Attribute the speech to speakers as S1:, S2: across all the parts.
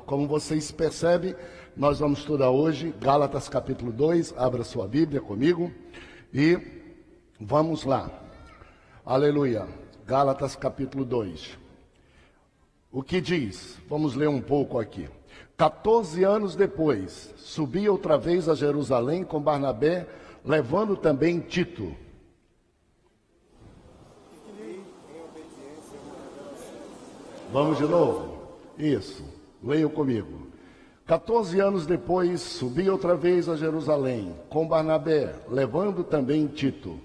S1: Como vocês percebem, nós vamos estudar hoje Gálatas capítulo 2, abra sua Bíblia comigo e vamos lá. Aleluia, Gálatas capítulo 2. O que diz? Vamos ler um pouco aqui. 14 anos depois, subi outra vez a Jerusalém com Barnabé, levando também Tito. Vamos de novo? Isso, leiam comigo. 14 anos depois, subi outra vez a Jerusalém, com Barnabé, levando também Tito.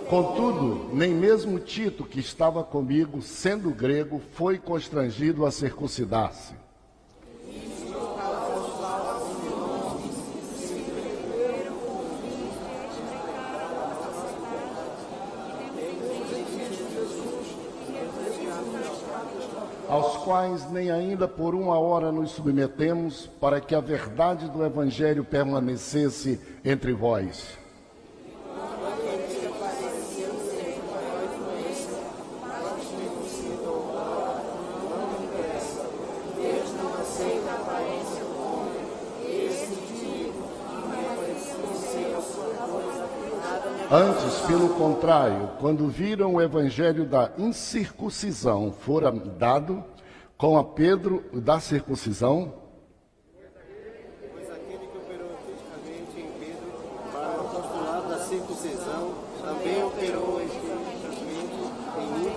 S1: Contudo, nem mesmo Tito, que estava comigo, sendo grego, foi constrangido a circuncidar-se. Aos quais nem ainda por uma hora nos submetemos, para que a verdade do Evangelho permanecesse entre vós. Antes, pelo contrário, quando viram o evangelho da incircuncisão fora dado, com a Pedro da circuncisão,
S2: Pois aquele que operou fisicamente em Pedro para o apostolado da circuncisão, também operou fisicamente em mim.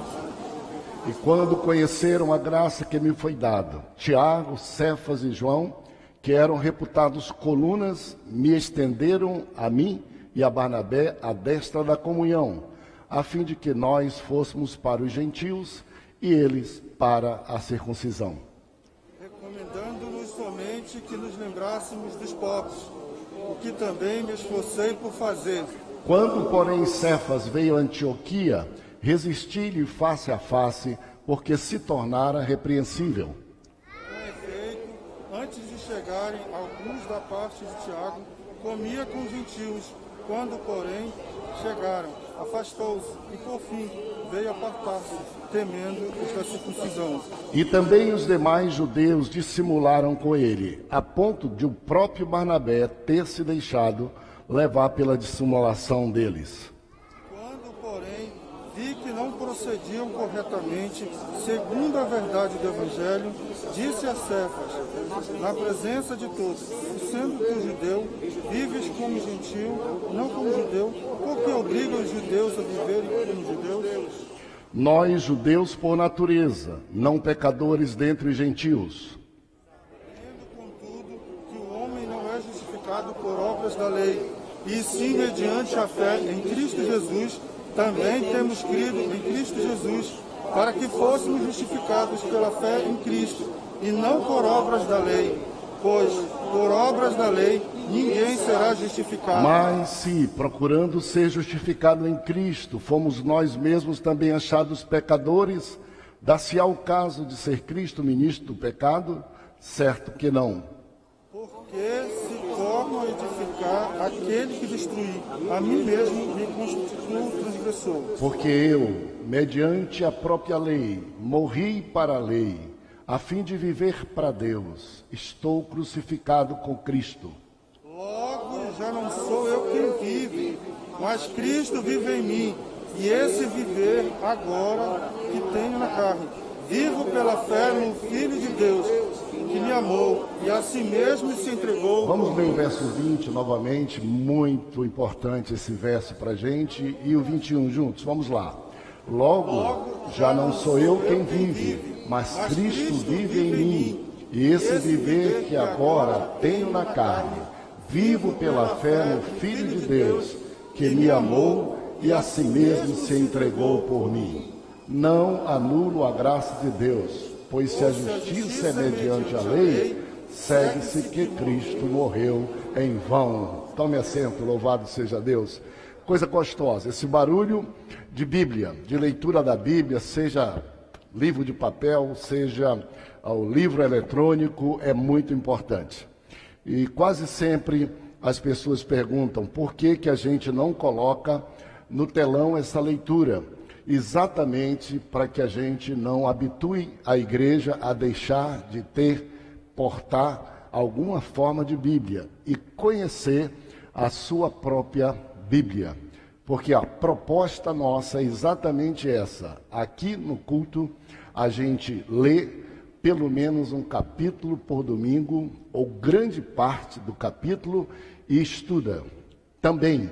S1: e quando conheceram a graça que me foi dada, Tiago, Cefas e João, que eram reputados colunas, me estenderam a mim e a Barnabé a destra da comunhão, a fim de que nós fôssemos para os gentios e eles para a circuncisão.
S3: Recomendando-nos somente que nos lembrássemos dos pobres, o que também me esforcei por fazer.
S1: Quando, porém, Cefas veio a Antioquia, resisti-lhe face a face, porque se tornara repreensível.
S3: Com efeito, antes de chegarem alguns da parte de Tiago, comia com os gentios. Quando, porém, chegaram, afastou-se e, por fim, veio apartar-se, temendo os da circuncisão.
S1: E também os demais judeus dissimularam com ele, a ponto de o próprio Barnabé ter se deixado levar pela dissimulação deles.
S3: Quando, porém, vi que não procediam corretamente, segundo a verdade do Evangelho, disse a Cefas, na presença de todos, sendo tu judeu, vives como gentil, não como judeu, porque obriga os judeus a viverem como judeus?
S1: Nós, judeus por natureza, não pecadores dentre os gentios.
S3: Sabendo, contudo, que o homem não é justificado por obras da lei, e sim mediante a fé em Cristo Jesus, também temos crido em Cristo Jesus, para que fôssemos justificados pela fé em Cristo, e não por obras da lei, pois por obras da lei ninguém será justificado.
S1: Mas se, procurando ser justificado em Cristo, fomos nós mesmos também achados pecadores, dá-se-á o caso de ser Cristo ministro do pecado? Certo que não.
S3: Porque se torno a edificar aquele que destruí, a mim mesmo me constituo transgressor.
S1: Porque eu, mediante a própria lei, morri para a lei, a fim de viver para Deus. Estou crucificado com Cristo.
S3: Logo, já não sou eu quem vive, mas Cristo vive em mim. E esse viver agora que tenho na carne, vivo pela fé no Filho de Deus, que me amou e a si mesmo se entregou.
S1: Vamos ler o verso 20 novamente, muito importante esse verso para a gente, e o 21 juntos, vamos lá. Logo, já não sou eu quem vive, mas Cristo vive em mim, e esse viver que agora tenho na carne, vivo pela fé no Filho de Deus, que me amou e a si mesmo se entregou por mim. Não anulo a graça de Deus, pois se a justiça é mediante a lei, segue-se que Cristo morreu em vão. Tome assento, louvado seja Deus. Coisa gostosa, esse barulho de Bíblia, de leitura da Bíblia, seja livro de papel, seja ao livro eletrônico é muito importante. E quase sempre as pessoas perguntam por que a gente não coloca no telão essa leitura, exatamente para que a gente não habitue a igreja a deixar de portar alguma forma de Bíblia e conhecer a sua própria Bíblia. Porque a proposta nossa é exatamente essa. Aqui no culto, a gente lê pelo menos um capítulo por domingo, ou grande parte do capítulo, e estuda também.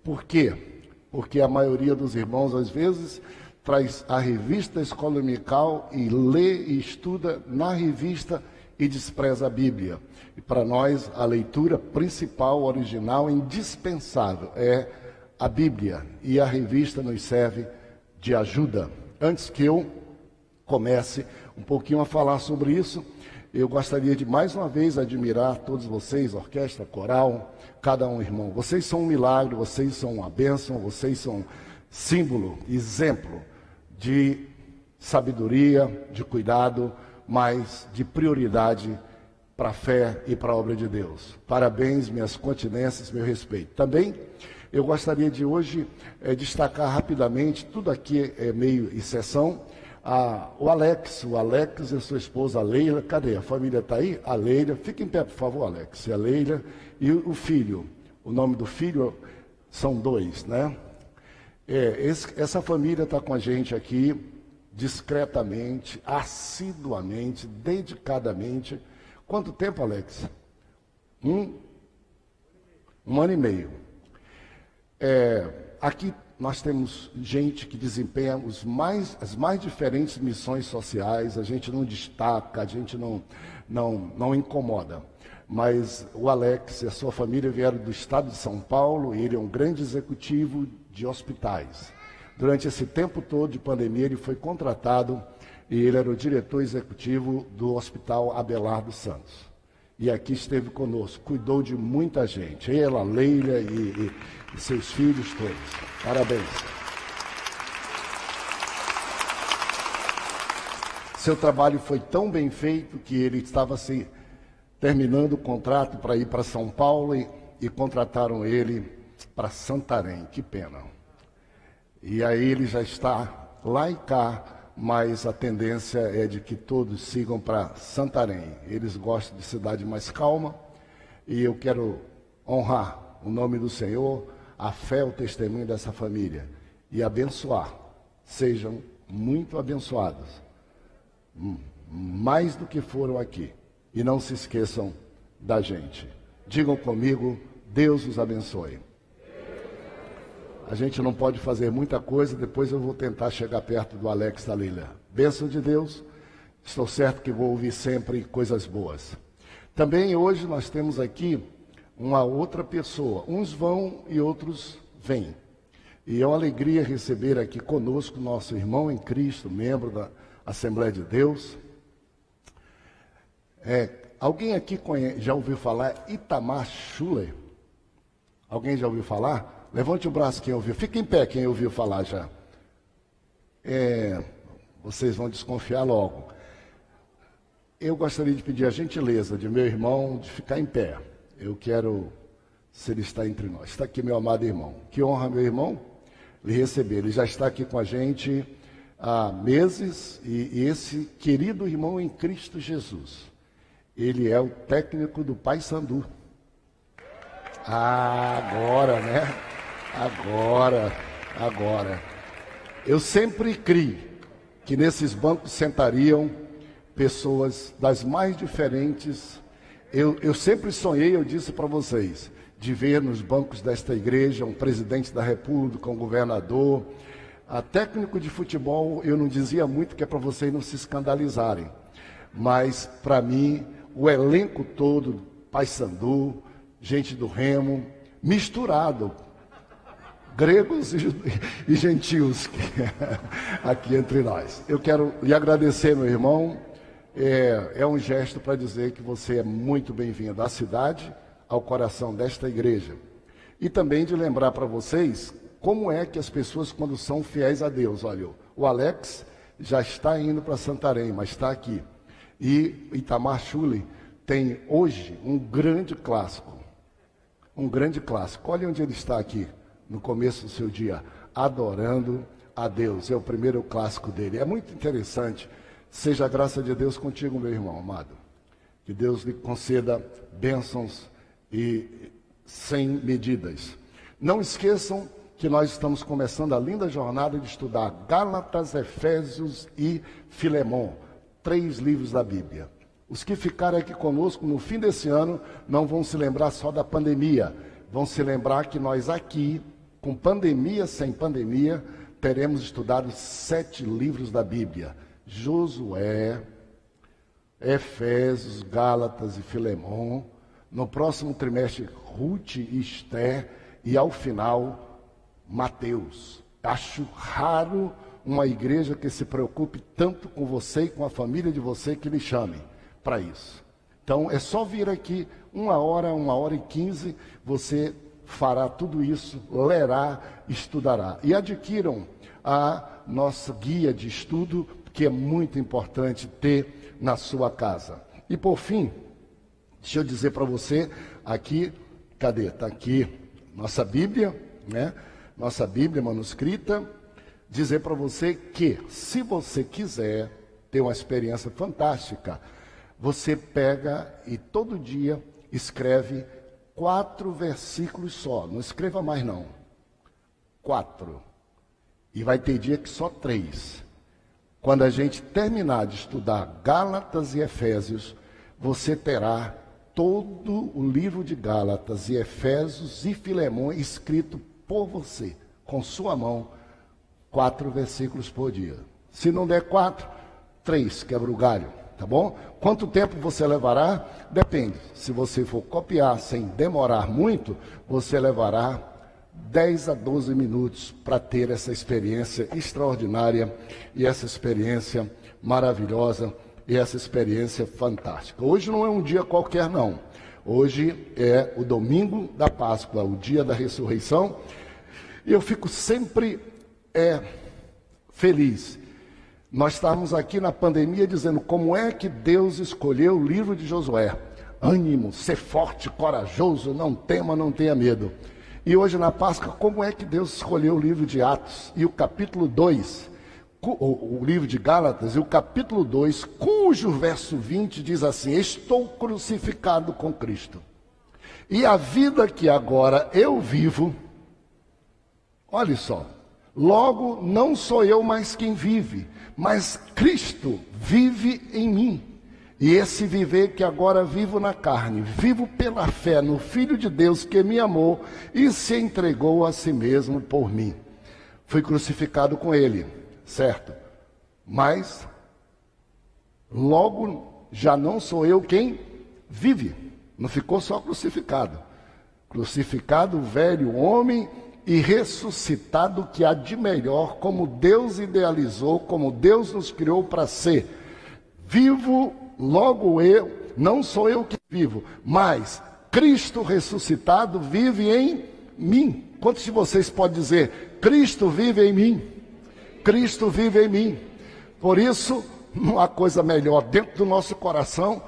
S1: Por quê? Porque a maioria dos irmãos, às vezes, traz a revista Escola Dominical e lê e estuda na revista e despreza a Bíblia. E para nós, a leitura principal, original, indispensável é a Bíblia. E a revista nos serve de ajuda. Antes que eu comece um pouquinho a falar sobre isso, eu gostaria de mais uma vez admirar todos vocês, orquestra, coral, cada um irmão. Vocês são um milagre, vocês são uma bênção, vocês são símbolo, exemplo de sabedoria, de cuidado, mas de prioridade para a fé e para a obra de Deus. Parabéns, minhas continências, meu respeito. Também eu gostaria de hoje destacar rapidamente, tudo aqui é meio exceção, o Alex e a sua esposa, a Leila. Cadê? A família está aí? A Leila. Fique em pé, por favor, Alex. E a Leila. E o filho. O nome do filho são 2, né? Essa família está com a gente aqui, discretamente, assiduamente, dedicadamente. Quanto tempo, Alex? Um ano e meio. Aqui nós temos gente que desempenha as mais diferentes missões sociais. A gente não destaca, a gente não incomoda. Mas o Alex e a sua família vieram do estado de São Paulo e ele é um grande executivo de hospitais. Durante esse tempo todo de pandemia, ele foi contratado e ele era o diretor executivo do Hospital Abelardo Santos. E aqui esteve conosco, cuidou de muita gente. Ela, Leila e seus filhos todos. Parabéns. Seu trabalho foi tão bem feito que ele estava terminando o contrato para ir para São Paulo e contrataram ele para Santarém. Que pena. E aí ele já está lá e cá, mas a tendência é de que todos sigam para Santarém. Eles gostam de cidade mais calma e eu quero honrar o nome do Senhor, a fé, o testemunho dessa família e abençoar. Sejam muito abençoados, mais do que foram aqui. E não se esqueçam da gente. Digam comigo, Deus os abençoe. A gente não pode fazer muita coisa, depois eu vou tentar chegar perto do Alex e da Leila. Bênção de Deus, estou certo que vou ouvir sempre coisas boas. Também hoje nós temos aqui uma outra pessoa. Uns vão e outros vêm. E é uma alegria receber aqui conosco nosso irmão em Cristo, membro da Assembleia de Deus. Alguém aqui já ouviu falar Itamar Schuller? Alguém já ouviu falar? Levante o braço quem ouviu. Fica em pé quem ouviu falar já. Vocês vão desconfiar logo. Eu gostaria de pedir a gentileza de meu irmão de ficar em pé. Eu quero, se ele está entre nós. Está aqui meu amado irmão. Que honra, meu irmão, lhe receber. Ele já está aqui com a gente há meses e esse querido irmão em Cristo Jesus. Ele é o técnico do Paysandu. Agora, né? Agora. Eu sempre criei que nesses bancos sentariam pessoas das mais diferentes. Eu sempre sonhei, eu disse para vocês, de ver nos bancos desta igreja um presidente da República, um governador, técnico de futebol. Eu não dizia muito, que é para vocês não se escandalizarem. Mas, para mim, o elenco todo, Paysandu, gente do Remo, misturado, gregos e gentios aqui entre nós. Eu quero lhe agradecer, meu irmão. É um gesto para dizer que você é muito bem-vindo à cidade, ao coração desta igreja. E também de lembrar para vocês como é que as pessoas, quando são fiéis a Deus. Olha, o Alex já está indo para Santarém, mas está aqui. E Itamar Schulli tem hoje um grande clássico. Um grande clássico. Olha onde ele está aqui, no começo do seu dia, adorando a Deus. É o primeiro clássico dele. É muito interessante. Seja a graça de Deus contigo, meu irmão amado. Que Deus lhe conceda bênçãos e sem medidas. Não esqueçam que nós estamos começando a linda jornada de estudar Gálatas, Efésios e Filemon, 3 livros da Bíblia. Os que ficarem aqui conosco no fim desse ano não vão se lembrar só da pandemia, vão se lembrar que nós aqui, com pandemia, sem pandemia, teremos estudado 7 livros da Bíblia: Josué, Efésios, Gálatas e Filemon. No próximo trimestre, Ruth e Esther, e ao final, Mateus. Acho raro uma igreja que se preocupe tanto com você e com a família de você que lhe chame para isso. Então, é só vir aqui 1 hora e 15, você fará tudo isso, lerá, estudará. E adquiram a nossa guia de estudo, que é muito importante ter na sua casa. E por fim, deixa eu dizer para você, aqui, cadê? Está aqui nossa Bíblia, né? Nossa Bíblia manuscrita. Dizer para você que, se você quiser ter uma experiência fantástica, você pega e todo dia escreve 4 versículos só. Não escreva mais não. 4. E vai ter dia que só 3. Quando a gente terminar de estudar Gálatas e Efésios, você terá todo o livro de Gálatas e Efésios e Filemon escrito por você, com sua mão, 4 versículos por dia. Se não der 4, 3, quebra o galho, tá bom? Quanto tempo você levará? Depende. Se você for copiar sem demorar muito, você levará 10 a 12 minutos para ter essa experiência extraordinária e essa experiência maravilhosa e essa experiência fantástica. Hoje não é um dia qualquer, não. Hoje é o domingo da Páscoa, o dia da ressurreição. E eu fico sempre feliz. Nós estamos aqui na pandemia dizendo como é que Deus escolheu o livro de Josué. Ânimo, ser forte, corajoso, não tema, não tenha medo. E hoje na Páscoa, como é que Deus escolheu o livro de Atos e o capítulo 2, o livro de Gálatas e o capítulo 2, cujo verso 20 diz assim: estou crucificado com Cristo. E a vida que agora eu vivo, olha só, logo não sou eu mais quem vive, mas Cristo vive em mim. E esse viver que agora vivo na carne, vivo pela fé no Filho de Deus que me amou e se entregou a si mesmo por mim. Fui crucificado com ele, certo? Mas logo já não sou eu quem vive. Não ficou só crucificado. Crucificado o velho homem e ressuscitado que há de melhor, como Deus idealizou, como Deus nos criou para ser. Vivo, logo eu, não sou eu que vivo, mas Cristo ressuscitado vive em mim. Quantos de vocês podem dizer, Cristo vive em mim? Cristo vive em mim. Por isso, não há coisa melhor dentro do nosso coração,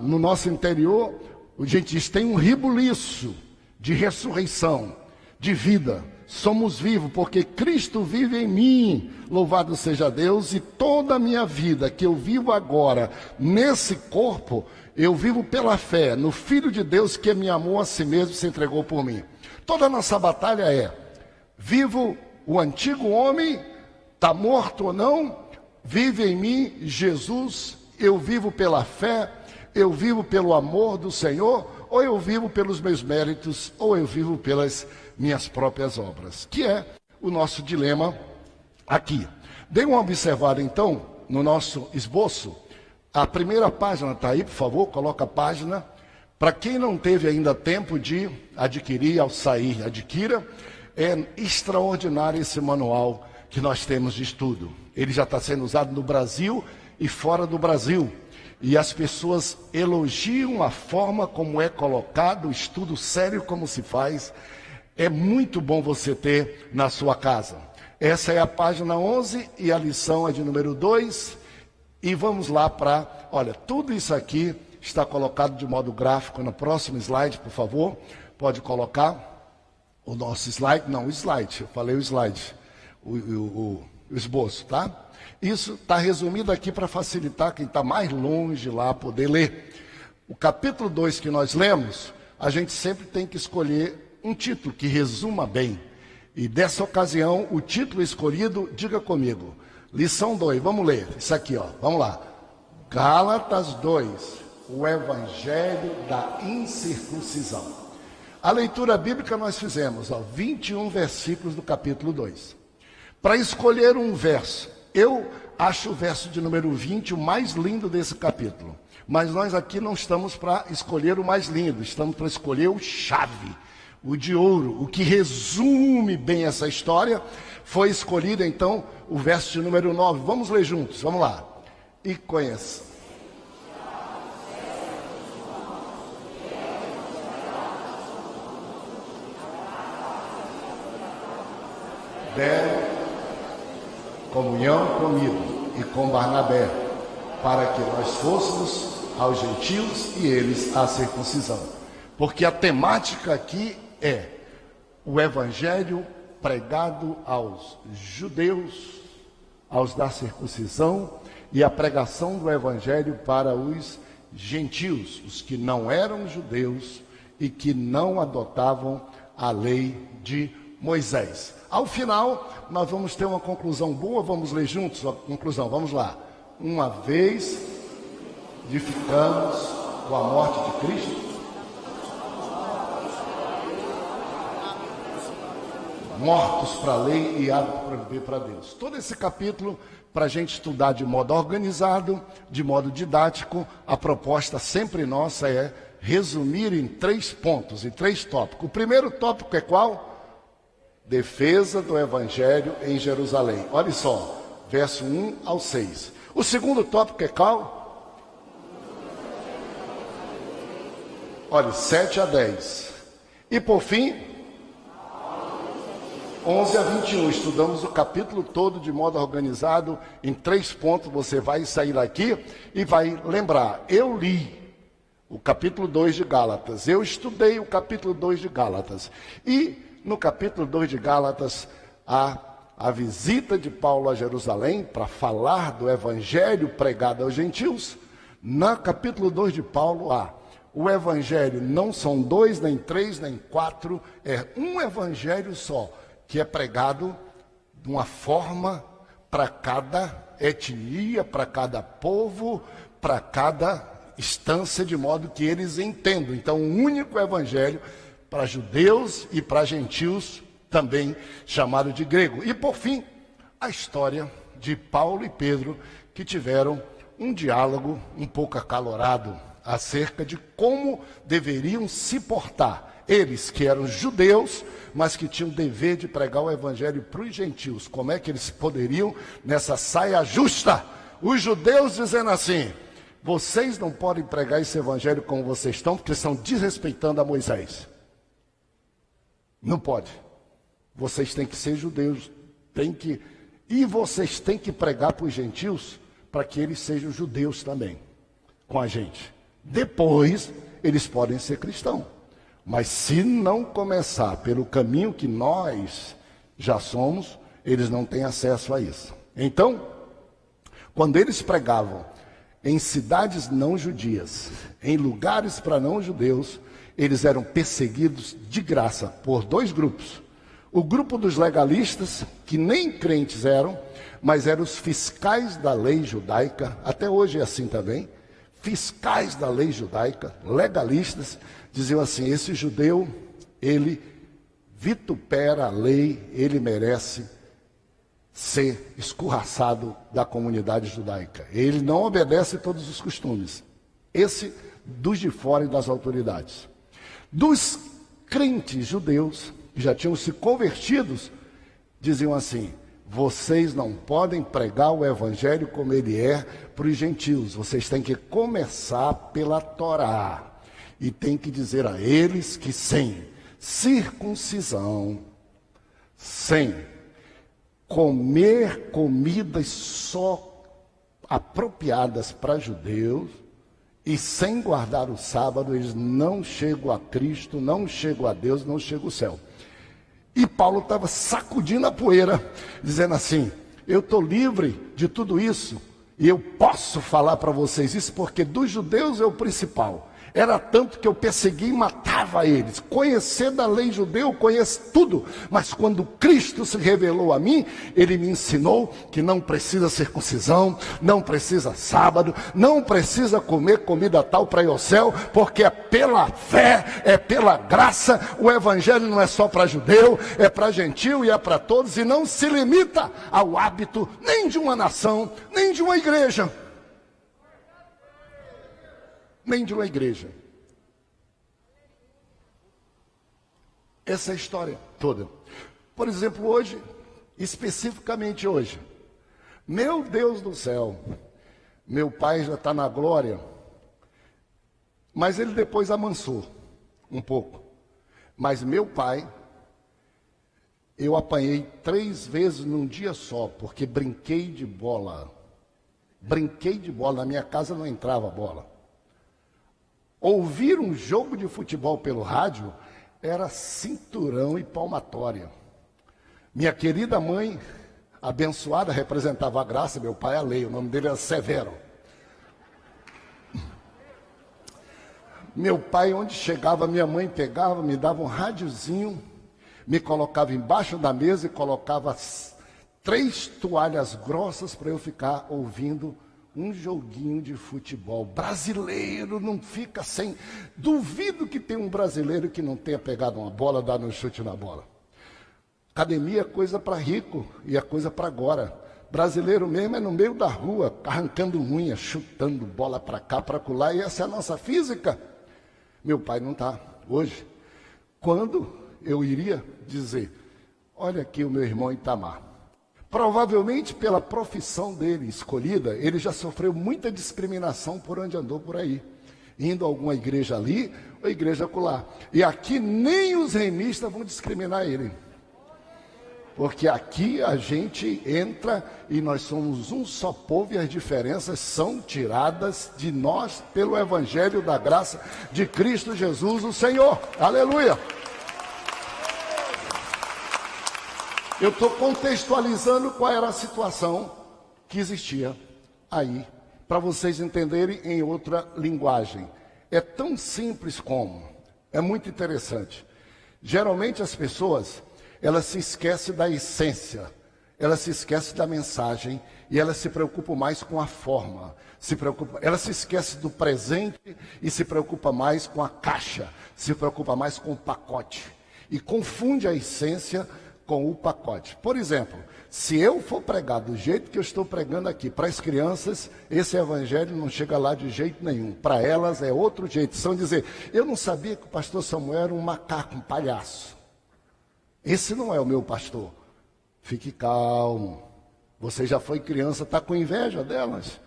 S1: no nosso interior, a gente diz, tem um ribuliço de ressurreição, de vida. Somos vivos porque Cristo vive em mim. Louvado seja Deus. E toda a minha vida que eu vivo agora nesse corpo, eu vivo pela fé no Filho de Deus que me amou a si mesmo e se entregou por mim. Toda a nossa batalha é: vivo o antigo homem, está morto ou não, vive em mim Jesus, eu vivo pela fé, eu vivo pelo amor do Senhor, ou eu vivo pelos meus méritos, ou eu vivo pelas minhas próprias obras, que é o nosso dilema aqui. Dê uma observada então no nosso esboço. A primeira página está aí, por favor, coloca a página. Para quem não teve ainda tempo de adquirir, ao sair, adquira. É extraordinário esse manual que nós temos de estudo. Ele já está sendo usado no Brasil e fora do Brasil. E as pessoas elogiam a forma como é colocado, o estudo sério como se faz. É muito bom você ter na sua casa. Essa é a página 11 e a lição é de número 2. E vamos lá para Olha, tudo isso aqui está colocado de modo gráfico no próximo slide, por favor. Pode colocar o nosso slide. Não, o slide, eu falei o slide. O esboço, tá? Isso está resumido aqui para facilitar quem está mais longe lá poder ler. O capítulo 2 que nós lemos, a gente sempre tem que escolher um título que resuma bem. E dessa ocasião, o título escolhido, diga comigo, lição 2, vamos ler, isso aqui, ó, vamos lá. Gálatas 2, o evangelho da incircuncisão. A leitura bíblica nós fizemos, ó, 21 versículos do capítulo 2. Para escolher um verso, eu acho o verso de número 20 o mais lindo desse capítulo. Mas nós aqui não estamos para escolher o mais lindo, estamos para escolher o chave, o de ouro, o que resume bem essa história. Foi escolhido então o verso de número 9. Vamos ler juntos, vamos lá. E conheça. Deram comunhão comigo e com Barnabé, para que nós fôssemos aos gentios e eles à circuncisão. Porque a temática aqui é o evangelho pregado aos judeus, aos da circuncisão, e a pregação do evangelho para os gentios, os que não eram judeus e que não adotavam a lei de Moisés. Ao final, nós vamos ter uma conclusão boa, vamos ler juntos a conclusão, vamos lá. Uma vez edificamos com a morte de Cristo, mortos para a lei e aptos para viver para Deus. Todo esse capítulo, para a gente estudar de modo organizado, de modo didático, a proposta sempre nossa é resumir em 3 pontos, em 3 tópicos. O primeiro tópico é qual? Defesa do Evangelho em Jerusalém. Olha só, verso 1 ao 6. O segundo tópico é qual? Olha, 7 a 10. E por fim, 11 a 21. Estudamos o capítulo todo de modo organizado, em 3 pontos. Você vai sair daqui e vai lembrar. Eu li o capítulo 2 de Gálatas. Eu estudei o capítulo 2 de Gálatas. E no capítulo 2 de Gálatas, a visita de Paulo a Jerusalém para falar do evangelho pregado aos gentios. No capítulo 2 de Paulo, o evangelho não são 2, nem 3, nem 4, é um evangelho só, que é pregado de uma forma para cada etnia, para cada povo, para cada instância, de modo que eles entendam. Então, um único evangelho para judeus e para gentios, também chamado de grego. E por fim, a história de Paulo e Pedro, que tiveram um diálogo um pouco acalorado acerca de como deveriam se portar. Eles que eram judeus, mas que tinham o dever de pregar o evangelho para os gentios. Como é que eles poderiam, nessa saia justa, os judeus dizendo assim: vocês não podem pregar esse evangelho como vocês estão, porque estão desrespeitando a Moisés. Não pode. Vocês têm que ser judeus, e vocês têm que pregar para os gentios, para que eles sejam judeus também, com a gente. Depois, eles podem ser cristãos. Mas se não começar pelo caminho que nós já somos, eles não têm acesso a isso. Então, quando eles pregavam em cidades não judias, em lugares para não judeus, eles eram perseguidos de graça por 2 grupos. O grupo dos legalistas, que nem crentes eram, mas eram os fiscais da lei judaica, até hoje é assim também, fiscais da lei judaica, legalistas, diziam assim: esse judeu, ele vitupera a lei, ele merece ser escorraçado da comunidade judaica. Ele não obedece todos os costumes. Esse dos de fora e das autoridades. Dos crentes judeus, que já tinham se convertidos, diziam assim: vocês não podem pregar o evangelho como ele é para os gentios. Vocês têm que começar pela Torá. E tem que dizer a eles que sem circuncisão, sem comer comidas só apropriadas para judeus, e sem guardar o sábado, eles não chegam a Cristo, não chegam a Deus, não chegam ao céu. E Paulo estava sacudindo a poeira, dizendo assim: eu estou livre de tudo isso, e eu posso falar para vocês isso, porque dos judeus é o principal. Era tanto que eu persegui e matava eles. Conhecer da lei judeu, conheço tudo. Mas quando Cristo se revelou a mim, Ele me ensinou que não precisa circuncisão, não precisa sábado, não precisa comer comida tal para ir ao céu, porque é pela fé, é pela graça. O evangelho não é só para judeu, é para gentil e é para todos. E não se limita ao hábito nem de uma nação, nem de uma igreja. Nem de uma igreja. Essa é a história toda. Por exemplo, hoje, especificamente hoje, meu Deus do céu, meu pai já está na glória, mas ele depois amansou um pouco. Mas meu pai, eu apanhei 3 vezes num dia só, porque brinquei de bola. Brinquei de bola, na minha casa não entrava bola. Ouvir um jogo de futebol pelo rádio era cinturão e palmatória. Minha querida mãe, abençoada, representava a graça, meu pai a lei, o nome dele era Severo. Meu pai, onde chegava, minha mãe pegava, me dava um rádiozinho, me colocava embaixo da mesa e colocava 3 toalhas grossas para eu ficar ouvindo um joguinho de futebol. Brasileiro não fica sem. Duvido que tem um brasileiro que não tenha pegado uma bola, dado um chute na bola. Academia é coisa para rico e é coisa para agora. Brasileiro mesmo é no meio da rua, arrancando unha, chutando bola para cá, para colar, e essa é a nossa física. Meu pai não está hoje. Quando eu iria dizer: olha aqui o meu irmão Itamar. Provavelmente pela profissão dele escolhida, ele já sofreu muita discriminação por onde andou por aí. Indo a alguma igreja ali, ou igreja acolá. E aqui nem os remistas vão discriminar ele. Porque aqui a gente entra e nós somos um só povo, e as diferenças são tiradas de nós pelo evangelho da graça de Cristo Jesus, o Senhor. Aleluia! Eu estou contextualizando qual era a situação que existia aí, para vocês entenderem em outra linguagem. É tão simples como, é muito interessante. Geralmente as pessoas, elas se esquecem da essência, elas se esquecem da mensagem e elas se preocupam mais com a forma. Elas se esquecem do presente e se preocupam mais com a caixa, se preocupam mais com o pacote. E confunde a essência com o pacote. Por exemplo, se eu for pregar do jeito que eu estou pregando aqui para as crianças, esse evangelho não chega lá de jeito nenhum. Para elas é outro jeito. São dizer: eu não sabia que o pastor Samuel era um macaco, um palhaço. Esse não é o meu pastor. Fique calmo. Você já foi criança, está com inveja delas.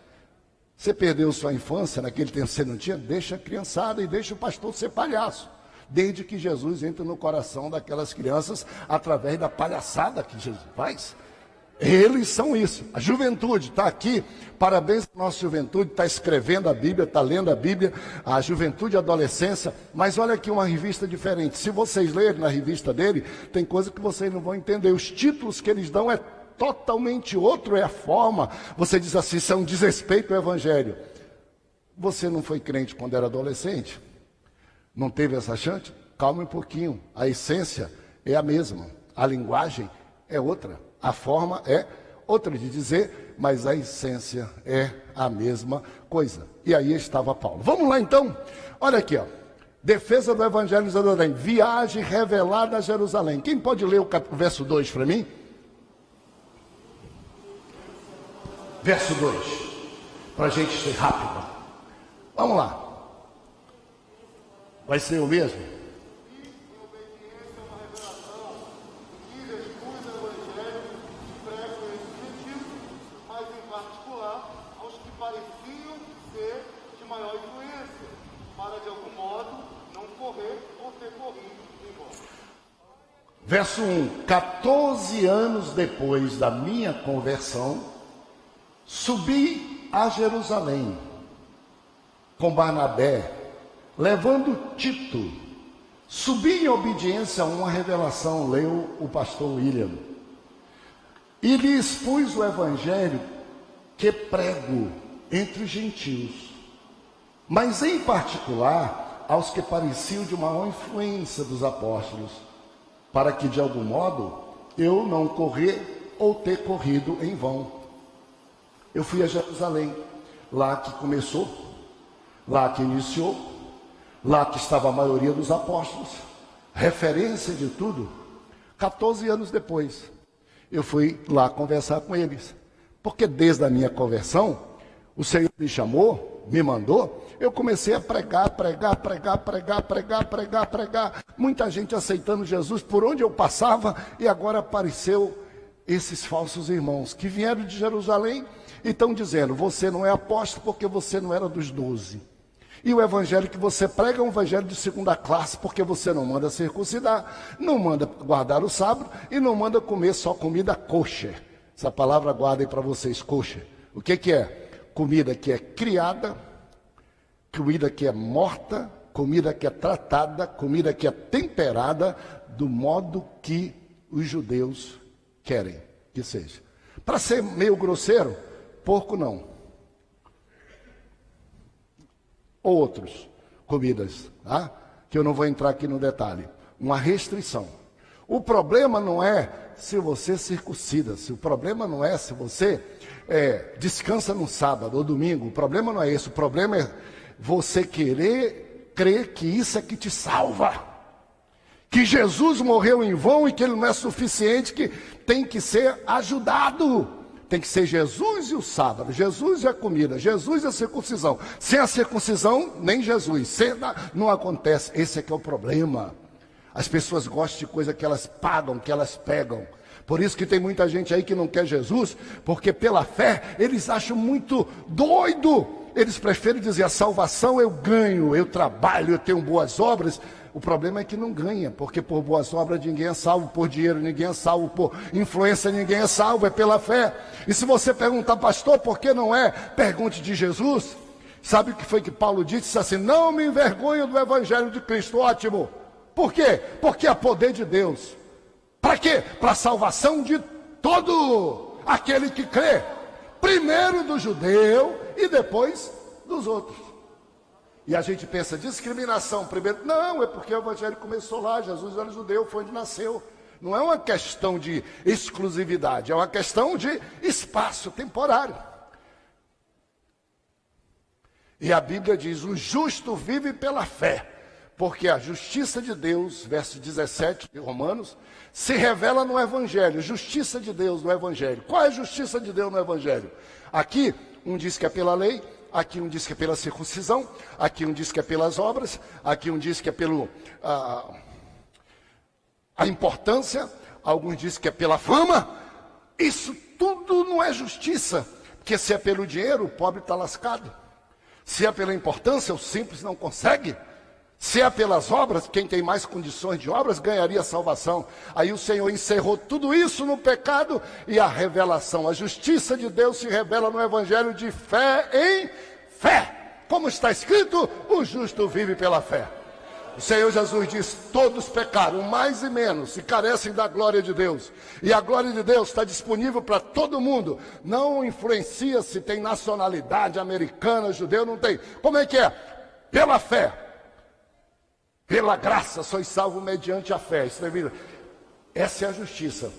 S1: Você perdeu sua infância naquele tempo que você não tinha? Deixa a criançada e deixa o pastor ser palhaço. Desde que Jesus entra no coração daquelas crianças através da palhaçada que Jesus faz. Eles são isso. A juventude está aqui. Parabéns para a nossa juventude, está escrevendo a Bíblia, está lendo a Bíblia. A juventude e a adolescência. Mas olha aqui uma revista diferente. Se vocês lerem na revista dele, tem coisa que vocês não vão entender. Os títulos que eles dão é totalmente outro, é a forma. Você diz assim: isso é um desrespeito ao evangelho. Você não foi crente quando era adolescente? Não teve essa chance? Calma um pouquinho. A essência é a mesma. A linguagem é outra. A forma é outra de dizer, mas a essência é a mesma coisa. E aí estava Paulo. Vamos lá então? Olha aqui, ó. Defesa do Evangelho de Jerusalém. Viagem revelada a Jerusalém. Quem pode ler o verso 2 para mim? Verso 2. Para a gente ser rápido. Vamos lá. Vai ser o mesmo?
S3: Mas em particular aos que pareciam ser de maior influência, para de algum modo não correr ou ter corrido embora.
S1: Verso 1. 14 anos depois da minha conversão, subi a Jerusalém com Barnabé, levando Tito, subi em obediência a uma revelação, leu o pastor William, e lhe expus o evangelho que prego entre os gentios, mas em particular aos que pareciam de maior influência dos apóstolos, para que de algum modo eu não correr ou ter corrido em vão. Eu fui a Jerusalém, lá que começou, lá que iniciou, lá que estava a maioria dos apóstolos, referência de tudo. 14 anos depois, eu fui lá conversar com eles, porque desde a minha conversão, o Senhor me chamou, me mandou, eu comecei a pregar. Muita gente aceitando Jesus por onde eu passava, e agora apareceu esses falsos irmãos que vieram de Jerusalém e estão dizendo: você não é apóstolo porque você não era dos 12. E o evangelho que você prega é um evangelho de segunda classe, porque você não manda circuncidar, não manda guardar o sábado e não manda comer só comida kosher. Essa palavra guardem para vocês, kosher. O que é? Comida que é criada, comida que é morta, comida que é tratada, comida que é temperada do modo que os judeus querem que seja. Para ser meio grosseiro, porco não. Outros comidas, tá? Que eu não vou entrar aqui no detalhe. Uma restrição. O problema não é se você circuncida-se, o problema não é se você descansa no sábado ou domingo, o problema não é esse, o problema é você querer crer que isso é que te salva, que Jesus morreu em vão e que ele não é suficiente, que tem que ser ajudado. Tem que ser Jesus e o sábado, Jesus e a comida, Jesus e a circuncisão. Sem a circuncisão, nem Jesus. Não acontece. Esse é que é o problema. As pessoas gostam de coisa que elas pagam, que elas pegam. Por isso que tem muita gente aí que não quer Jesus, porque pela fé eles acham muito doido. Eles preferem dizer: a salvação eu ganho, eu trabalho, eu tenho boas obras. O problema é que não ganha, porque por boas obras ninguém é salvo, por dinheiro ninguém é salvo, por influência ninguém é salvo, é pela fé. E se você perguntar: pastor, por que não é? Pergunte de Jesus. Sabe o que foi que Paulo disse? Disse assim: não me envergonho do evangelho de Cristo. Ótimo. Por quê? Porque é poder de Deus. Para quê? Para a salvação de todo aquele que crê. Primeiro do judeu e depois dos outros. E a gente pensa: discriminação primeiro. Não, é porque o evangelho começou lá, Jesus era judeu, foi onde nasceu. Não é uma questão de exclusividade, é uma questão de espaço temporário. E a Bíblia diz: o justo vive pela fé, porque a justiça de Deus, verso 17 de Romanos, se revela no evangelho. Justiça de Deus no evangelho. Qual é a justiça de Deus no evangelho? Aqui, um diz que é pela lei, aqui um diz que é pela circuncisão, aqui um diz que é pelas obras, aqui um diz que é pelo a importância, alguns dizem que é pela fama. Isso tudo não é justiça, porque se é pelo dinheiro, o pobre está lascado. Se é pela importância, o simples não consegue. Se é pelas obras, quem tem mais condições de obras ganharia salvação. Aí o Senhor encerrou tudo isso no pecado, e a revelação, a justiça de Deus se revela no evangelho de fé em fé. Como está escrito: o justo vive pela fé. O Senhor Jesus diz: todos pecaram, mais e menos, e carecem da glória de Deus. E a glória de Deus está disponível para todo mundo. Não influencia se tem nacionalidade americana, judeu, não tem. Como é que é? Pela fé. Pela graça sois salvos mediante a fé. Essa é a justiça.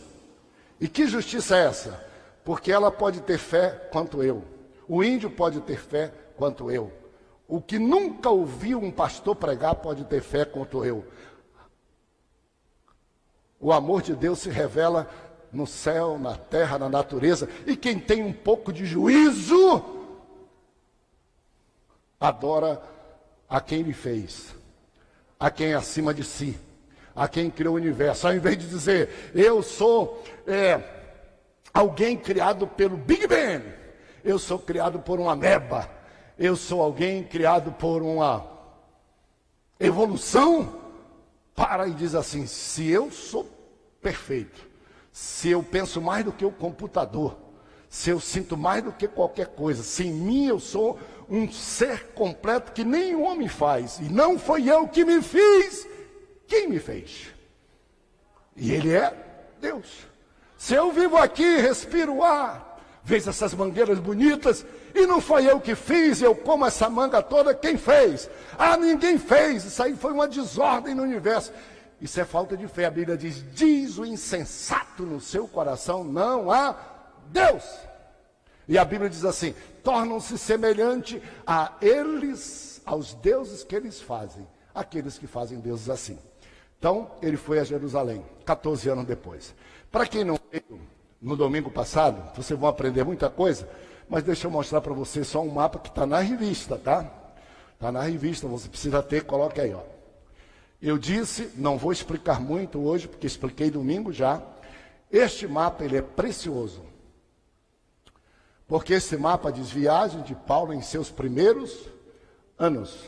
S1: E que justiça é essa? Porque ela pode ter fé quanto eu. O índio pode ter fé quanto eu. O que nunca ouviu um pastor pregar pode ter fé quanto eu. O amor de Deus se revela no céu, na terra, na natureza. E quem tem um pouco de juízo adora a quem lhe fez, a quem é acima de si, a quem criou o universo. Ao invés de dizer: eu sou alguém criado pelo Big Bang, eu sou criado por uma ameba, eu sou alguém criado por uma evolução. Para e diz assim: se eu sou perfeito, se eu penso mais do que o computador, se eu sinto mais do que qualquer coisa, se em mim eu sou um ser completo que nenhum homem faz, e não foi eu que me fiz, quem me fez? E Ele é Deus. Se eu vivo aqui, respiro ar, vejo essas mangueiras bonitas, e não foi eu que fiz, eu como essa manga toda, quem fez? Ah, ninguém fez, isso aí foi uma desordem no universo. Isso é falta de fé. A Bíblia diz o insensato no seu coração, não há Deus. E a Bíblia diz assim, tornam-se semelhante a eles, aos deuses que eles fazem, aqueles que fazem deuses assim. Então, ele foi a Jerusalém, 14 anos depois. Para quem não veio no domingo passado, vocês vão aprender muita coisa, mas deixa eu mostrar para vocês só um mapa que está na revista, tá? Está na revista, você precisa ter, coloque aí, ó. Eu disse, não vou explicar muito hoje, porque expliquei domingo já. Este mapa, ele é precioso. Porque esse mapa diz viagem de Paulo em seus primeiros anos.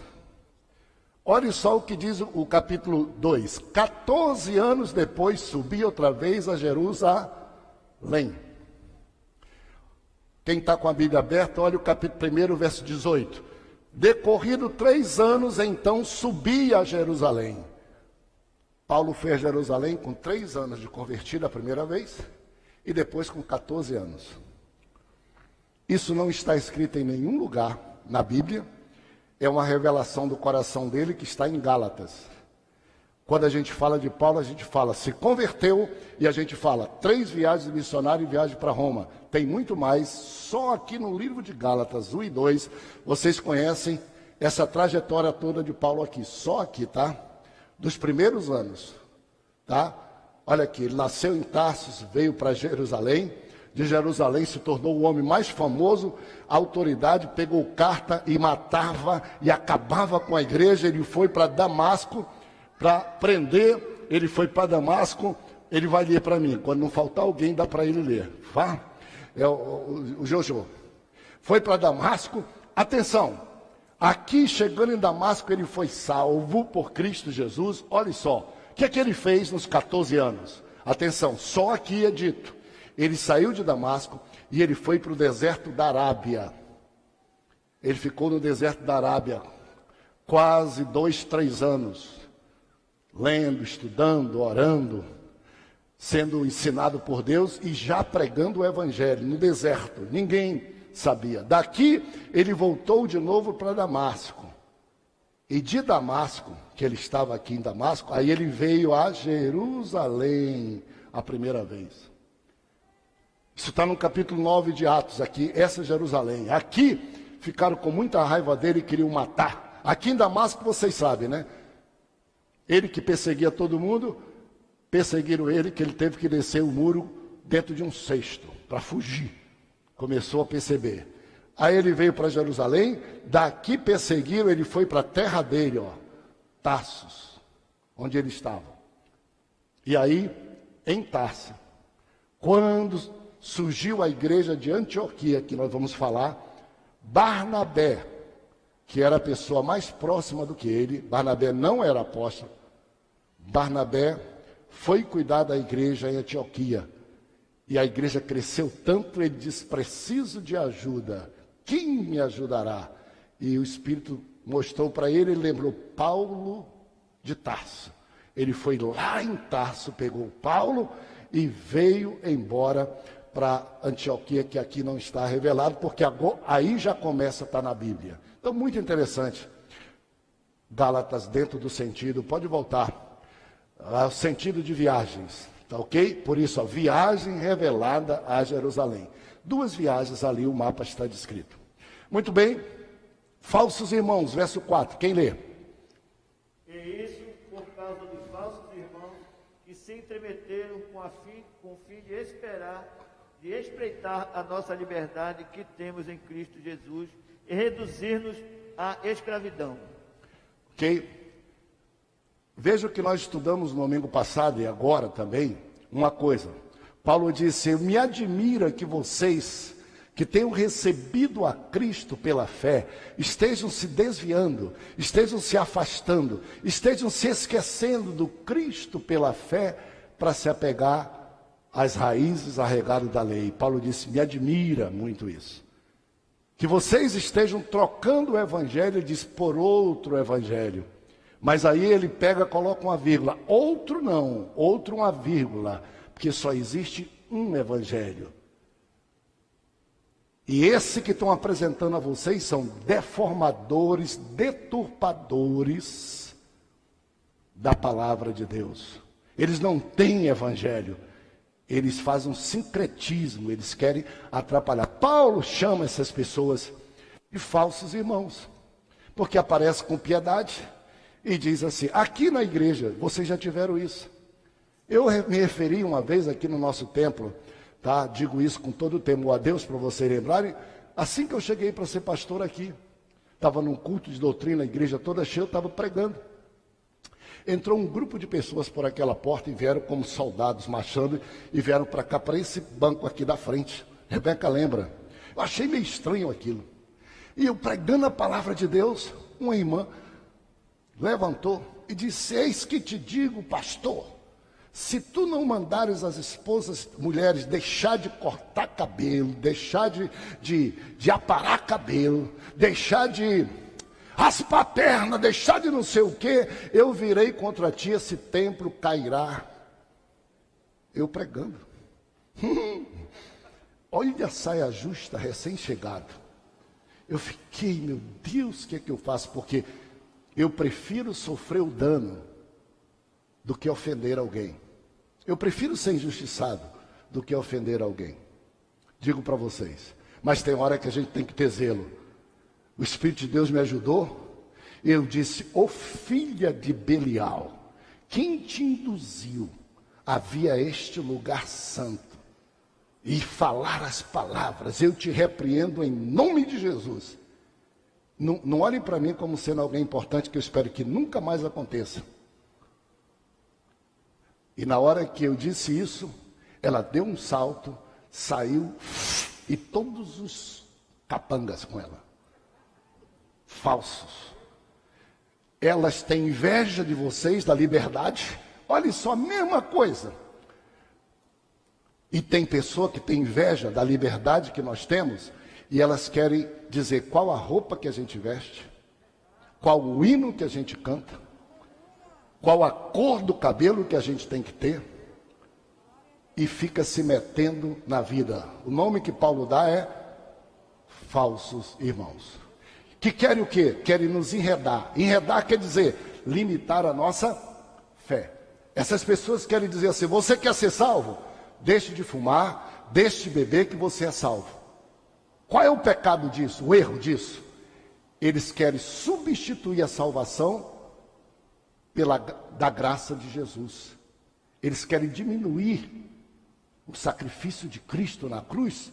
S1: Olha só o que diz o capítulo 2. 14 anos depois, subi outra vez a Jerusalém. Quem está com a Bíblia aberta, olha o capítulo 1, verso 18. Decorrido 3 anos, então subi a Jerusalém. Paulo foi a Jerusalém com 3 anos de convertido a primeira vez, e depois com 14 anos. Isso não está escrito em nenhum lugar na Bíblia, é uma revelação do coração dele que está em Gálatas. Quando a gente fala de Paulo, a gente fala, se converteu, e a gente fala, 3 viagens de missionário e viagem para Roma. Tem muito mais, só aqui no livro de Gálatas 1 e 2, vocês conhecem essa trajetória toda de Paulo aqui, só aqui, tá? Dos primeiros anos, tá? Olha aqui, ele nasceu em Tarsus, veio para Jerusalém, de Jerusalém se tornou o homem mais famoso, a autoridade pegou carta e matava e acabava com a igreja, ele foi para Damasco, para prender, ele foi para Damasco, ele vai ler para mim, quando não faltar alguém dá para ele ler, tá? É o Jojo. Foi para Damasco, atenção, aqui chegando em Damasco ele foi salvo por Cristo Jesus, olha só, o que é que ele fez nos 14 anos? Atenção, só aqui é dito, ele saiu de Damasco e ele foi para o deserto da Arábia, ele ficou no deserto da Arábia, quase 2, 3 anos, lendo, estudando, orando, sendo ensinado por Deus e já pregando o evangelho no deserto, ninguém sabia. Daqui ele voltou de novo para Damasco, e de Damasco, que ele estava aqui em Damasco, aí ele veio a Jerusalém a primeira vez. Isso está no capítulo 9 de Atos, aqui, essa Jerusalém. Aqui ficaram com muita raiva dele e queriam matar. Aqui em Damasco vocês sabem, né? Ele que perseguia todo mundo, perseguiram ele, que ele teve que descer o muro dentro de um cesto, para fugir. Começou a perceber. Aí ele veio para Jerusalém, daqui perseguiram, ele foi para a terra dele, ó, Tarsus, onde ele estava. E aí, em Tarso, quando surgiu a igreja de Antioquia, que nós vamos falar, Barnabé, que era a pessoa mais próxima do que ele, Barnabé não era apóstolo, Barnabé foi cuidar da igreja em Antioquia, e a igreja cresceu tanto, ele disse, preciso de ajuda, quem me ajudará? E o Espírito mostrou para ele, ele lembrou Paulo de Tarso, ele foi lá em Tarso, pegou Paulo e veio embora para Antioquia, que aqui não está revelado, porque agora, aí já começa a estar na Bíblia. Então, muito interessante. Gálatas dentro do sentido, pode voltar, ao sentido de viagens, tá ok? Por isso, a viagem revelada a Jerusalém. 2 viagens ali, o mapa está descrito. Muito bem, falsos irmãos, verso 4, quem lê?
S4: E isso por causa dos falsos irmãos que se entremeteram com o fim de esperar, de espreitar a nossa liberdade que temos em Cristo Jesus e reduzir-nos à escravidão.
S1: Ok? Veja o que nós estudamos no domingo passado e agora também, uma coisa. Paulo disse, me admira que vocês, que tenham recebido a Cristo pela fé, estejam se desviando, estejam se afastando, estejam se esquecendo do Cristo pela fé para se apegar as raízes arregadas da lei. Paulo disse, me admira muito isso. Que vocês estejam trocando o evangelho, diz, por outro evangelho. Mas aí ele pega, coloca uma vírgula. Outro não, outro uma vírgula. Porque só existe um evangelho. E esse que estão apresentando a vocês são deformadores, deturpadores da palavra de Deus. Eles não têm evangelho. Eles fazem um sincretismo, eles querem atrapalhar. Paulo chama essas pessoas de falsos irmãos, porque aparece com piedade e diz assim, aqui na igreja, vocês já tiveram isso. Eu me referi uma vez aqui no nosso templo, tá? Digo isso com todo o temor a Deus, para vocês lembrarem, assim que eu cheguei para ser pastor aqui, estava num culto de doutrina, a igreja toda cheia, eu estava pregando. Entrou um grupo de pessoas por aquela porta e vieram como soldados marchando e vieram para cá, para esse banco aqui da frente. Rebeca lembra. Eu achei meio estranho aquilo. E eu pregando a palavra de Deus, uma irmã levantou e disse, eis que te digo, pastor, se tu não mandares as esposas, mulheres, deixar de cortar cabelo, deixar de aparar cabelo, deixar de raspar a perna, deixar de não sei o que, eu virei contra ti, esse templo cairá. Eu pregando. Olha a saia justa, recém-chegado. Eu fiquei, meu Deus, o que é que eu faço? Porque eu prefiro sofrer o dano do que ofender alguém. Eu prefiro ser injustiçado do que ofender alguém. Digo para vocês. Mas tem hora que a gente tem que ter zelo. O Espírito de Deus me ajudou. Eu disse, ô filha de Belial, quem te induziu a vir a este lugar santo e falar as palavras? Eu te repreendo em nome de Jesus. Não olhem para mim como sendo alguém importante, que eu espero que nunca mais aconteça. E na hora que eu disse isso, ela deu um salto, saiu, e todos os capangas com ela. Falsos. Elas têm inveja de vocês, da liberdade. Olha só, a mesma coisa. E tem pessoa que tem inveja da liberdade que nós temos, e elas querem dizer qual a roupa que a gente veste, qual o hino que a gente canta, qual a cor do cabelo que a gente tem que ter, e fica se metendo na vida. O nome que Paulo dá é falsos irmãos. Que querem o quê? Querem nos enredar. Enredar quer dizer limitar a nossa fé. Essas pessoas querem dizer assim, você quer ser salvo? Deixe de fumar, deixe de beber que você é salvo. Qual é o pecado disso, o erro disso? Eles querem substituir a salvação da graça de Jesus. Eles querem diminuir o sacrifício de Cristo na cruz,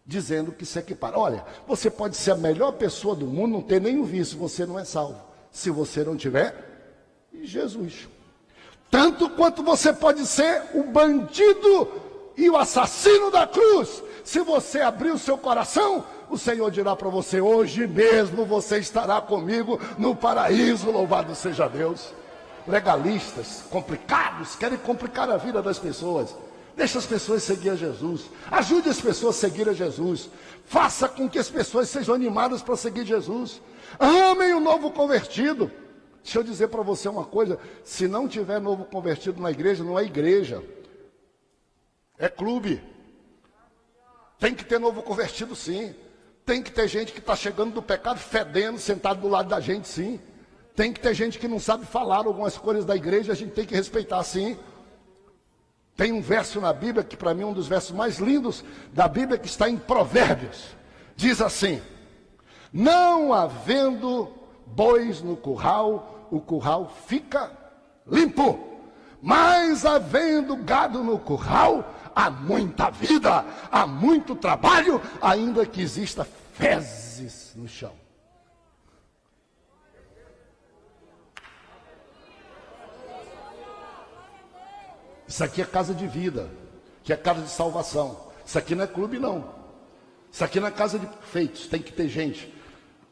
S1: dizendo que se equipara. Olha, você pode ser a melhor pessoa do mundo, não ter nenhum vício, você não é salvo. Se você não tiver Jesus. Tanto quanto você pode ser o bandido e o assassino da cruz. Se você abrir o seu coração, o Senhor dirá para você, hoje mesmo você estará comigo no paraíso, louvado seja Deus. Legalistas, complicados, querem complicar a vida das pessoas. Deixa as pessoas seguir a Jesus. Ajude as pessoas a seguir a Jesus. Faça com que as pessoas sejam animadas para seguir Jesus. Amem o novo convertido. Deixa eu dizer para você uma coisa. Se não tiver novo convertido na igreja, não é igreja. É clube. Tem que ter novo convertido, sim. Tem que ter gente que está chegando do pecado fedendo, sentado do lado da gente, sim. Tem que ter gente que não sabe falar algumas coisas da igreja, a gente tem que respeitar, sim. Tem um verso na Bíblia, que para mim é um dos versos mais lindos da Bíblia, que está em Provérbios. Diz assim, não havendo bois no curral, o curral fica limpo. Mas havendo gado no curral, há muita vida, há muito trabalho, ainda que exista fezes no chão. Isso aqui é casa de vida, que é casa de salvação. Isso aqui não é clube, não. Isso aqui não é casa de feitos, tem que ter gente.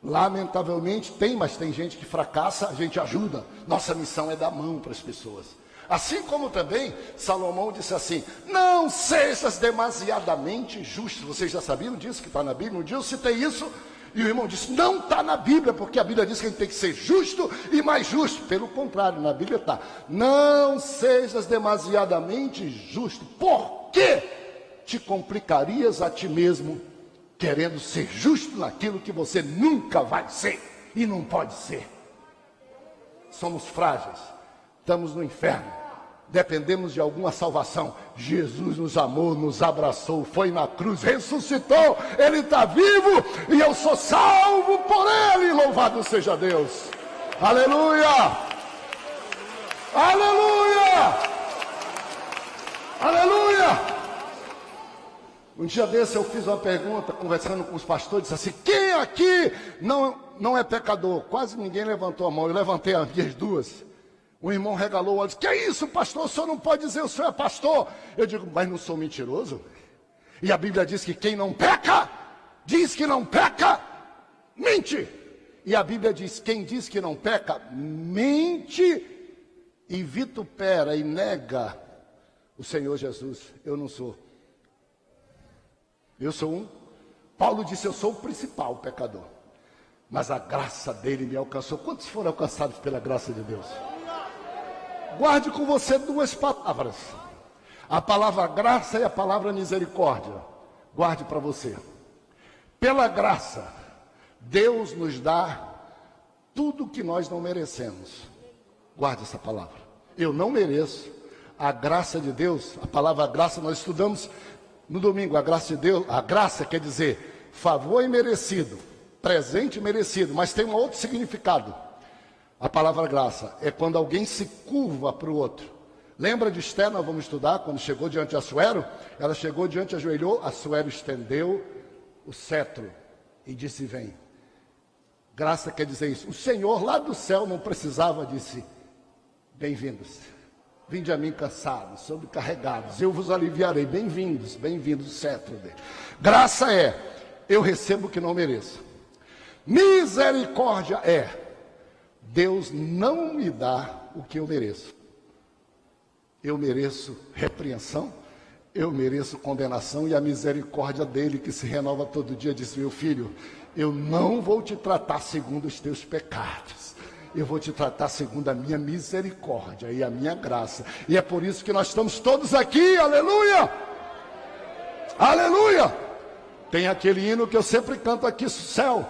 S1: Lamentavelmente tem, mas tem gente que fracassa, a gente ajuda. Nossa missão é dar mão para as pessoas. Assim como também Salomão disse assim: não sejas demasiadamente justo. Vocês já sabiam disso que está na Bíblia? Um dia eu citei isso e o irmão disse: não está na Bíblia, porque a Bíblia diz que a gente tem que ser justo e mais justo. Pelo contrário, na Bíblia está: não sejas demasiadamente justo, porque te complicarias a ti mesmo, querendo ser justo naquilo que você nunca vai ser e não pode ser. Somos frágeis, estamos no inferno, dependemos de alguma salvação. Jesus nos amou, nos abraçou, foi na cruz, ressuscitou, Ele está vivo e eu sou salvo por Ele. Louvado seja Deus. Aleluia! Aleluia! Aleluia! Um dia desse eu fiz uma pergunta, conversando com os pastores, disse assim: quem aqui não é pecador? Quase ninguém levantou a mão, eu levantei as minhas duas. O irmão regalou o olho, disse: que é isso, pastor? O senhor não pode dizer o senhor é pastor. Eu digo: mas não sou mentiroso? E a Bíblia diz que quem não peca, diz que não peca, mente. E a Bíblia diz: quem diz que não peca, mente e vitupera e nega o Senhor Jesus. Eu não sou. Eu sou um. Paulo disse: eu sou o principal pecador, mas a graça dele me alcançou. Quantos foram alcançados pela graça de Deus? Guarde com você duas palavras: a palavra graça e a palavra misericórdia. Guarde para você. Pela graça, Deus nos dá tudo que nós não merecemos. Guarde essa palavra. Eu não mereço. A graça de Deus, a palavra graça nós estudamos no domingo. A graça de Deus, a graça quer dizer favor imerecido, presente merecido, mas tem um outro significado. A palavra graça é quando alguém se curva para o outro. Lembra de Esther? Nós vamos estudar, quando chegou diante de Assuero, ela chegou diante, ajoelhou, Assuero estendeu o cetro e disse: vem. Graça quer dizer isso. O Senhor lá do céu não precisava, disse: bem-vindos. Vinde a mim cansados, sobrecarregados, eu vos aliviarei. Bem-vindos, bem-vindos, o cetro dele. Graça é: eu recebo o que não mereço. Misericórdia é: Deus não me dá o que eu mereço. Eu mereço repreensão, eu mereço condenação, e a misericórdia dele, que se renova todo dia, diz: meu filho, eu não vou te tratar segundo os teus pecados. Eu vou te tratar segundo a minha misericórdia e a minha graça. E é por isso que nós estamos todos aqui, aleluia! Aleluia! Tem aquele hino que eu sempre canto aqui no céu.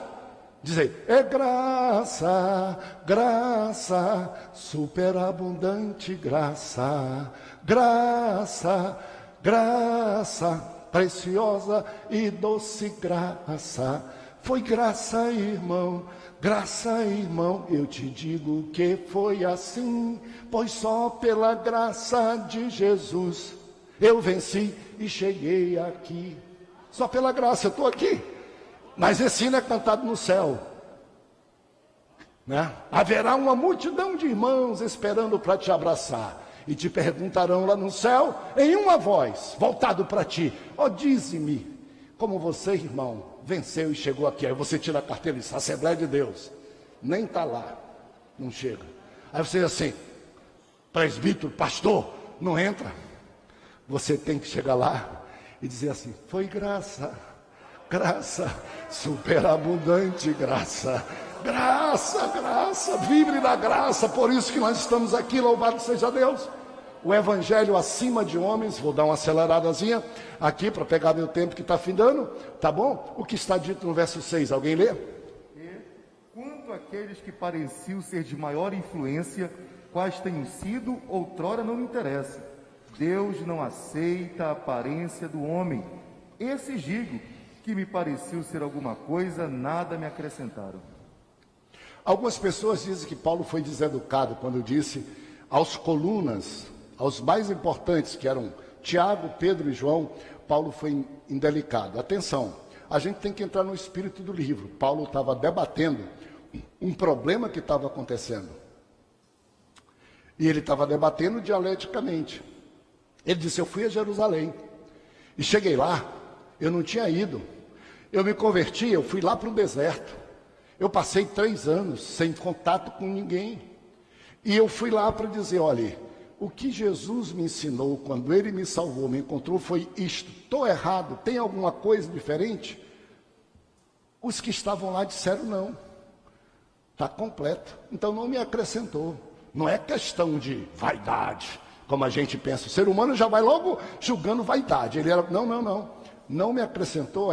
S1: Dizer: é graça, graça, superabundante graça, graça, graça, preciosa e doce graça. Foi graça, irmão, graça, irmão, eu te digo que foi assim, pois só pela graça de Jesus eu venci e cheguei aqui. Só pela graça eu estou aqui. Mas esse hino é cantado no céu, né? Haverá uma multidão de irmãos esperando para te abraçar, e te perguntarão lá no céu, em uma voz, voltado para ti: ó, dize-me, como você, irmão, venceu e chegou aqui. Aí você tira a carteira e diz: Assembleia de Deus. Nem está lá, não chega. Aí você diz assim: presbítero, pastor, não entra. Você tem que chegar lá e dizer assim: foi graça, graça, superabundante graça, graça, graça, vibre da graça. Por isso que nós estamos aqui, louvado seja Deus. O evangelho acima de homens. Vou dar uma aceleradazinha aqui para pegar meu tempo que está findando, tá bom? O que está dito no verso 6, alguém lê?
S5: Quanto àqueles que pareciam ser de maior influência, quais tenham sido, outrora não me interessa. Deus não aceita a aparência do homem. Esses digo que me pareciam ser alguma coisa, nada me acrescentaram.
S1: Algumas pessoas dizem que Paulo foi deseducado quando disse aos colunas, aos mais importantes, que eram Tiago, Pedro e João, Paulo foi indelicado. Atenção, a gente tem que entrar no espírito do livro. Paulo estava debatendo um problema que estava acontecendo. E ele estava debatendo dialeticamente. Ele disse: eu fui a Jerusalém e cheguei lá, eu não tinha ido. Eu me converti, eu fui lá para o deserto. Eu passei 3 anos sem contato com ninguém. E eu fui lá para dizer: olha, o que Jesus me ensinou quando ele me salvou, me encontrou, foi isto. Estou errado? Tem alguma coisa diferente? Os que estavam lá disseram não. Está completo. Então não me acrescentou. Não é questão de vaidade, como a gente pensa. O ser humano já vai logo julgando vaidade. Ele era, não. Não me acrescentou,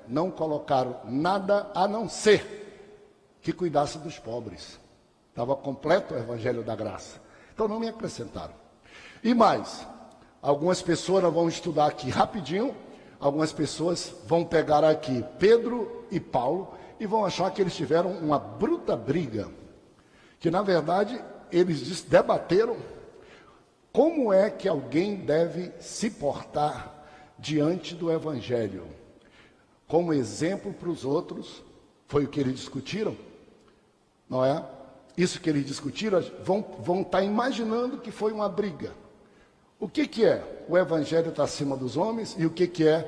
S1: não colocaram nada a não ser que cuidasse dos pobres. Estava completo o evangelho da graça. Então não me acrescentaram. E mais, algumas pessoas vão estudar aqui rapidinho, algumas pessoas vão pegar aqui Pedro e Paulo e vão achar que eles tiveram uma bruta briga, que na verdade eles debateram como é que alguém deve se portar diante do evangelho. Como exemplo para os outros, foi o que eles discutiram, não é? Isso que eles discutiram, vão estar imaginando que foi uma briga. O que é? O evangelho está acima dos homens, e o que é?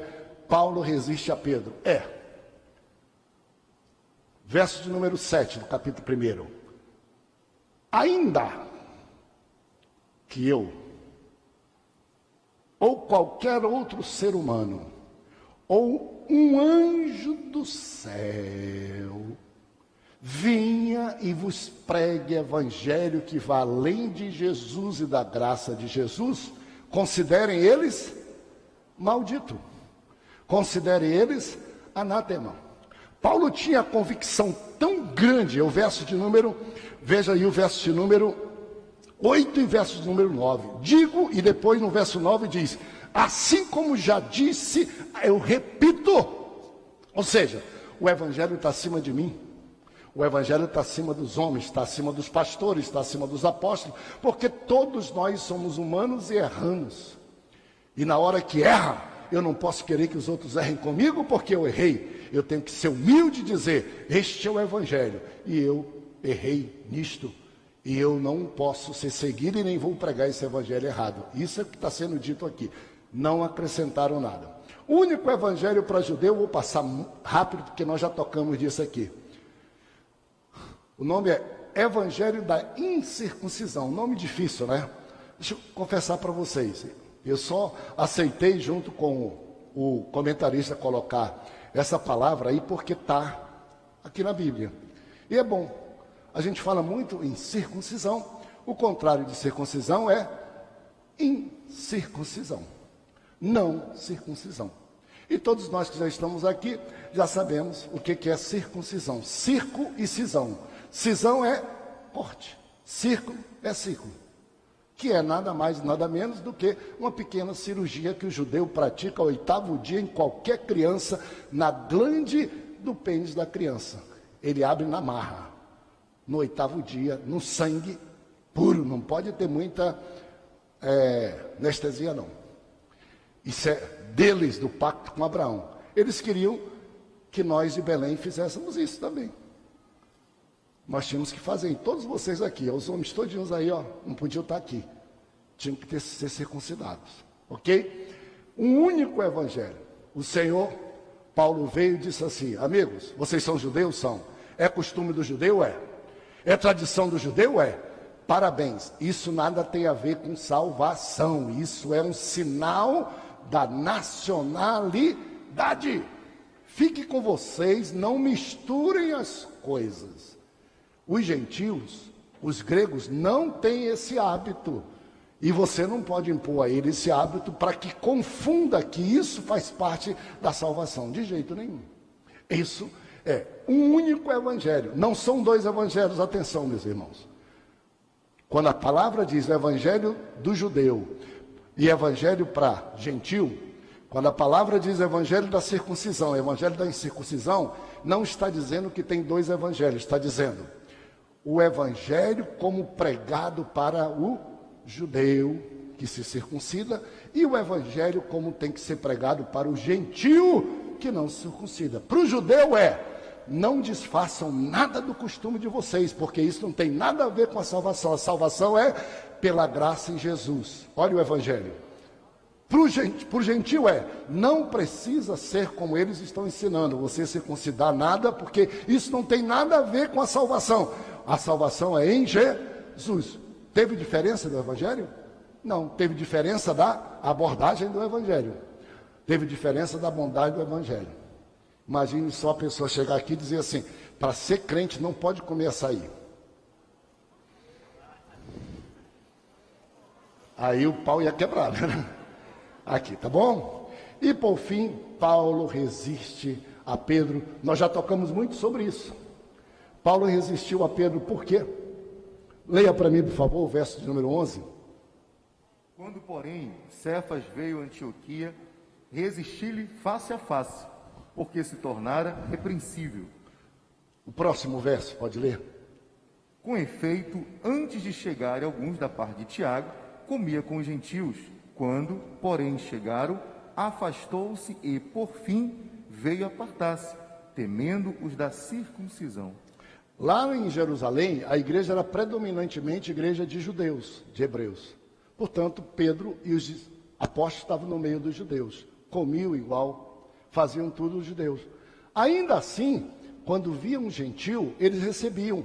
S1: Paulo resiste a Pedro. Verso de número 7 do capítulo 1. Ainda que eu, ou qualquer outro ser humano, ou um anjo do céu, vinha e vos pregue evangelho que vá além de Jesus e da graça de Jesus, considerem eles maldito, considerem eles anátema. Paulo tinha a convicção tão grande, veja aí o verso de número 8 e verso de número 9. Digo, e depois no verso 9 diz, assim como já disse, eu repito. Ou seja, o evangelho está acima de mim. O evangelho está acima dos homens, está acima dos pastores, está acima dos apóstolos, porque todos nós somos humanos e erramos. E na hora que erra, eu não posso querer que os outros errem comigo, porque eu errei. Eu tenho que ser humilde e dizer, este é o evangelho, e eu errei nisto, e eu não posso ser seguido e nem vou pregar esse evangelho errado. Isso é o que está sendo dito aqui. Não acrescentaram nada. O único evangelho para judeu, vou passar rápido, porque nós já tocamos disso aqui. O nome é Evangelho da Incircuncisão. Nome difícil, né? Deixa eu confessar para vocês. Eu só aceitei, junto com o comentarista, colocar essa palavra aí, porque está aqui na Bíblia. E é bom. A gente fala muito em circuncisão. O contrário de circuncisão é incircuncisão. Não circuncisão. E todos nós que já estamos aqui, já sabemos o que é circuncisão. Circo e cisão. Cisão é corte, circo é círculo, que é nada mais, nada menos do que uma pequena cirurgia que o judeu pratica ao 8º dia em qualquer criança, na glande do pênis da criança. Ele abre na marra, no 8º dia, no sangue puro, não pode ter muita anestesia não. Isso é deles, do pacto com Abraão. Eles queriam que nós de Belém fizéssemos isso também. Nós tínhamos que fazer, e todos vocês aqui, os homens todinhos aí, não podiam estar aqui. Tinham que ser circuncidados, ok? Um único evangelho. O Senhor, Paulo veio e disse assim, amigos, vocês são judeus? São. É costume do judeu? É. É tradição do judeu? É. Parabéns. Isso nada tem a ver com salvação. Isso é um sinal da nacionalidade. Fique com vocês, não misturem as coisas. Os gentios, os gregos, não têm esse hábito. E você não pode impor a ele esse hábito para que confunda que isso faz parte da salvação. De jeito nenhum. Isso é um único evangelho. Não são dois evangelhos. Atenção, meus irmãos. Quando a palavra diz evangelho do judeu e evangelho para gentil, quando a palavra diz evangelho da circuncisão, evangelho da incircuncisão, não está dizendo que tem dois evangelhos. Está dizendo o evangelho como pregado para o judeu que se circuncida e o evangelho como tem que ser pregado para o gentil que não se circuncida. Para o judeu não desfaçam nada do costume de vocês, porque isso não tem nada a ver com a salvação. A salvação é pela graça em Jesus. Olha o evangelho. Para o gentil não precisa ser como eles estão ensinando, você circuncidar nada, porque isso não tem nada a ver com a salvação. A salvação é em Jesus. Teve diferença do evangelho? Não, teve diferença da abordagem do Evangelho. Teve diferença da bondade do Evangelho. Imagine só a pessoa chegar aqui e dizer assim, para ser crente não pode comer açaí. Aí o pau ia quebrar, né? Aqui, tá bom? E por fim, Paulo resiste a Pedro. Nós já tocamos muito sobre isso. Paulo resistiu a Pedro por quê? Leia para mim, por favor, o verso de número 11.
S5: Quando, porém, Cefas veio a Antioquia, resisti-lhe face a face, porque se tornara repreensível.
S1: O próximo verso, pode ler?
S5: Com efeito, antes de chegarem alguns da parte de Tiago, comia com os gentios. Quando, porém, chegaram, afastou-se e, por fim, veio apartar-se, temendo os da circuncisão.
S1: Lá em Jerusalém, a igreja era predominantemente igreja de judeus, de hebreus. Portanto, Pedro e os apóstolos estavam no meio dos judeus. Comiam igual, faziam tudo os judeus. Ainda assim, quando viam um gentil, eles recebiam.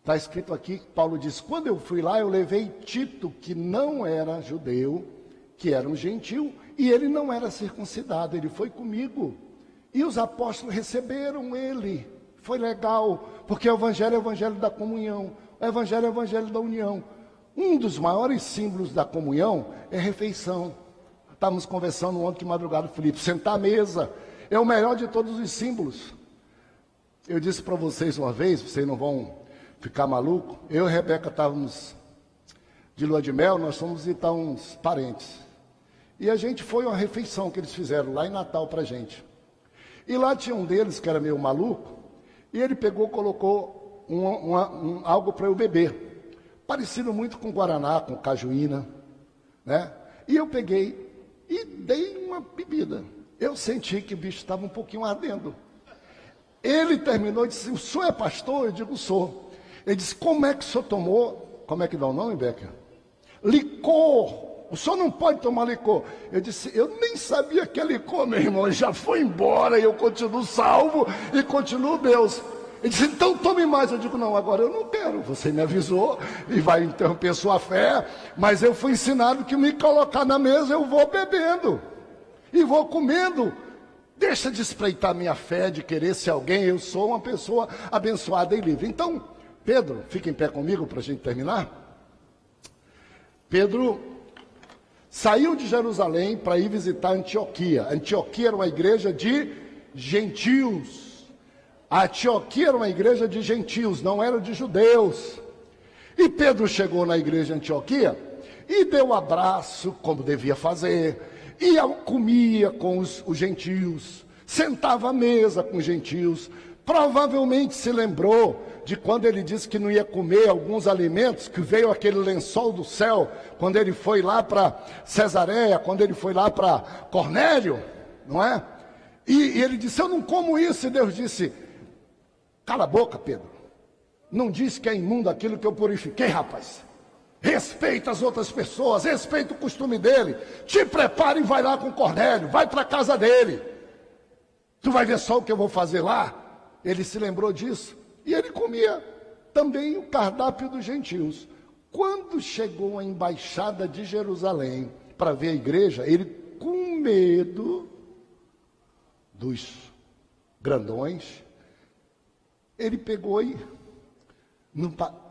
S1: Está escrito aqui, Paulo diz, quando eu fui lá, eu levei Tito, que não era judeu, que era um gentil, e ele não era circuncidado, ele foi comigo. E os apóstolos receberam ele. Foi legal, porque o evangelho é o evangelho da comunhão, o evangelho é o evangelho da união. Um dos maiores símbolos da comunhão é a refeição. Estávamos conversando ontem de madrugada, Felipe, sentar à mesa é o melhor de todos os símbolos. Eu disse para vocês uma vez, vocês não vão ficar malucos, eu e a Rebeca estávamos de lua de mel, nós fomos visitar uns parentes. E a gente foi a uma refeição que eles fizeram lá em Natal para a gente. E lá tinha um deles que era meio maluco, e ele pegou, colocou algo para eu beber, parecido muito com guaraná, com cajuína, né? E eu peguei e dei uma bebida. Eu senti que o bicho estava um pouquinho ardendo. Ele terminou e disse, o senhor é pastor? Eu digo, sou. Ele disse, como é que o senhor tomou, como é que dá o nome, Becker? Licor. O senhor não pode tomar licor. Eu disse, eu nem sabia que é licor, meu irmão. Ele já foi embora e eu continuo salvo e continuo Deus. Ele disse, então tome mais. Eu digo, não, agora eu não quero. Você me avisou e vai interromper sua fé. Mas eu fui ensinado que me colocar na mesa eu vou bebendo. E vou comendo. Deixa de espreitar minha fé, de querer ser alguém. Eu sou uma pessoa abençoada e livre. Então, Pedro, fica em pé comigo para a gente terminar. Pedro saiu de Jerusalém para ir visitar Antioquia. Antioquia era uma igreja de gentios. A Antioquia era uma igreja de gentios, não era de judeus. E Pedro chegou na igreja de Antioquia e deu abraço, como devia fazer, e comia com os gentios, sentava à mesa com os gentios. Provavelmente se lembrou de quando ele disse que não ia comer alguns alimentos, que veio aquele lençol do céu, quando ele foi lá para Cesareia, quando ele foi lá para Cornélio, não é? E ele disse, eu não como isso, e Deus disse, cala a boca, Pedro, não diz que é imundo aquilo que eu purifiquei, rapaz. Respeita as outras pessoas, respeita o costume dele, te prepara e vai lá com Cornélio, vai para a casa dele. Tu vai ver só o que eu vou fazer lá. Ele se lembrou disso. E ele comia também o cardápio dos gentios. Quando chegou a embaixada de Jerusalém para ver a igreja, ele, com medo dos grandões, ele pegou e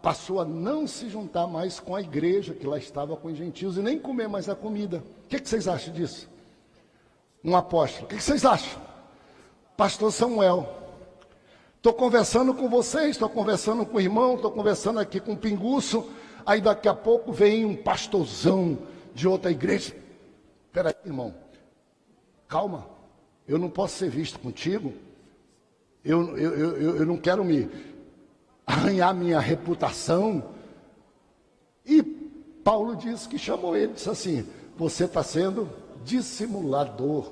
S1: passou a não se juntar mais com a igreja, que lá estava com os gentios, e nem comer mais a comida. O que vocês acham disso? Um apóstolo. O que vocês acham? Pastor Samuel. Estou conversando com vocês, estou conversando com o irmão, estou conversando aqui com o Pinguço, aí daqui a pouco vem um pastorzão de outra igreja. Espera aí, irmão, calma, eu não posso ser visto contigo, eu não quero me arranhar minha reputação. E Paulo disse que chamou ele, disse assim, você está sendo dissimulador,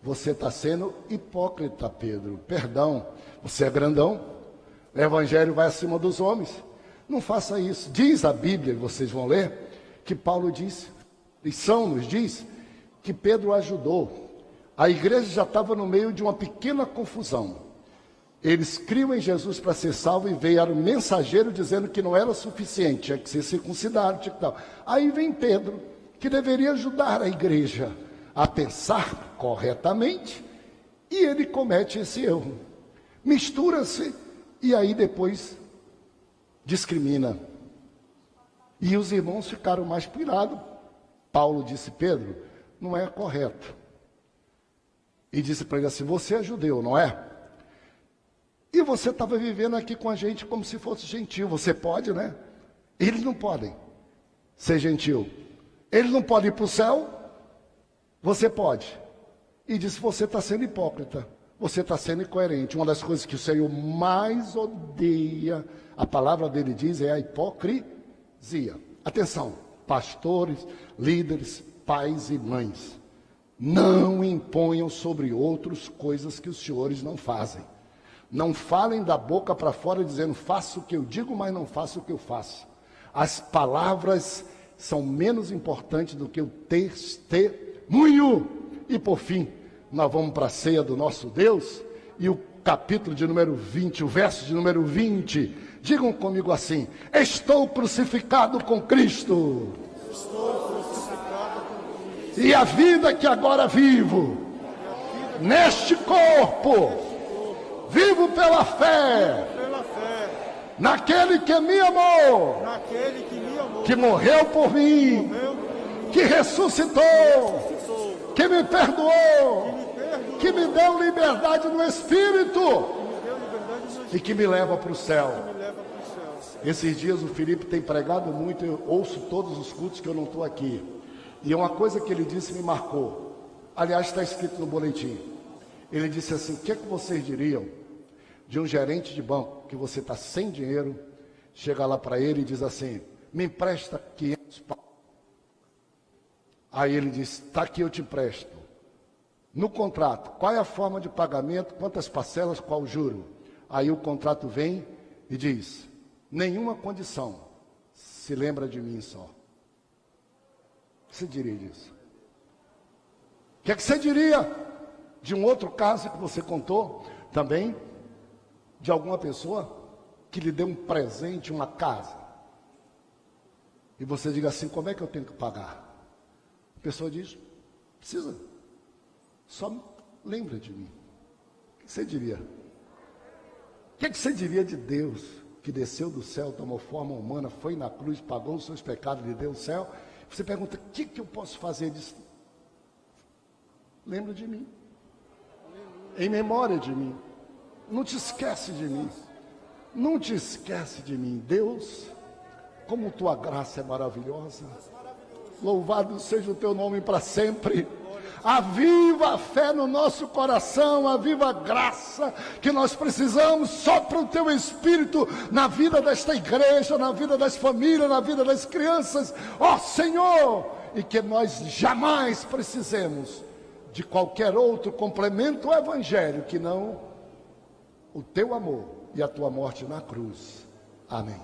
S1: você está sendo hipócrita, Pedro, perdão. Você é grandão, o evangelho vai acima dos homens. Não faça isso. Diz a Bíblia, vocês vão ler, que Paulo disse, lição nos diz, que Pedro ajudou. A igreja já estava no meio de uma pequena confusão. Eles criam em Jesus para ser salvo e veio o mensageiro dizendo que não era suficiente, tinha que ser circuncidado, tinha que tal. Aí vem Pedro, que deveria ajudar a igreja a pensar corretamente, e ele comete esse erro. Mistura-se e aí depois discrimina. E os irmãos ficaram mais pirados. Paulo disse: Pedro, não é correto. E disse para ele assim: você é judeu, não é? E você estava vivendo aqui com a gente como se fosse gentil. Você pode, né? Eles não podem ser gentil. Eles não podem ir para o céu. Você pode. E disse: você está sendo hipócrita. Você está sendo incoerente. Uma das coisas que o Senhor mais odeia, a palavra dele diz, é a hipocrisia. Atenção, pastores, líderes, pais e mães. Não imponham sobre outros coisas que os senhores não fazem. Não falem da boca para fora dizendo: faço o que eu digo, mas não faço o que eu faço. As palavras são menos importantes do que o testemunho. E por fim, nós vamos para a ceia do nosso Deus, e o capítulo de número 20, o verso de número 20, digam comigo assim: estou crucificado com Cristo.
S3: Estou crucificado com Cristo.
S1: E a vida que agora vivo, neste corpo, vivo pela fé, naquele que me amou, que morreu por mim, que ressuscitou, que me perdoou, que me deu liberdade no Espírito e que me leva para o céu. Esses dias o Felipe tem pregado muito, eu ouço todos os cultos que eu não estou aqui. E uma coisa que ele disse me marcou. Aliás, está escrito no boletim. Ele disse assim: o que é que vocês diriam de um gerente de banco que você está sem dinheiro, chega lá para ele e diz assim: me empresta 500 pau. Aí ele diz: está aqui, eu te empresto. No contrato, qual é a forma de pagamento, quantas parcelas, qual o juro? Aí o contrato vem e diz: nenhuma condição, se lembra de mim só. O que você diria disso? O que é que você diria de um outro caso que você contou também, de alguma pessoa que lhe deu um presente, uma casa, e você diga assim: como é que eu tenho que pagar? A pessoa diz: precisa, só lembra de mim. O que você diria? O que você diria de Deus, que desceu do céu, tomou forma humana, foi na cruz, pagou os seus pecados, lhe deu o céu? Você pergunta: o que eu posso fazer disso? Lembra de mim, em memória de mim. Não te esquece de mim. Não te esquece de mim. Deus, como tua graça é maravilhosa. Louvado seja o teu nome para sempre. Aviva a fé no nosso coração, aviva a graça que nós precisamos. Sopra o teu Espírito na vida desta igreja, na vida das famílias, na vida das crianças, ó Senhor, e que nós jamais precisemos de qualquer outro complemento ao Evangelho que não o teu amor e a tua morte na cruz. Amém.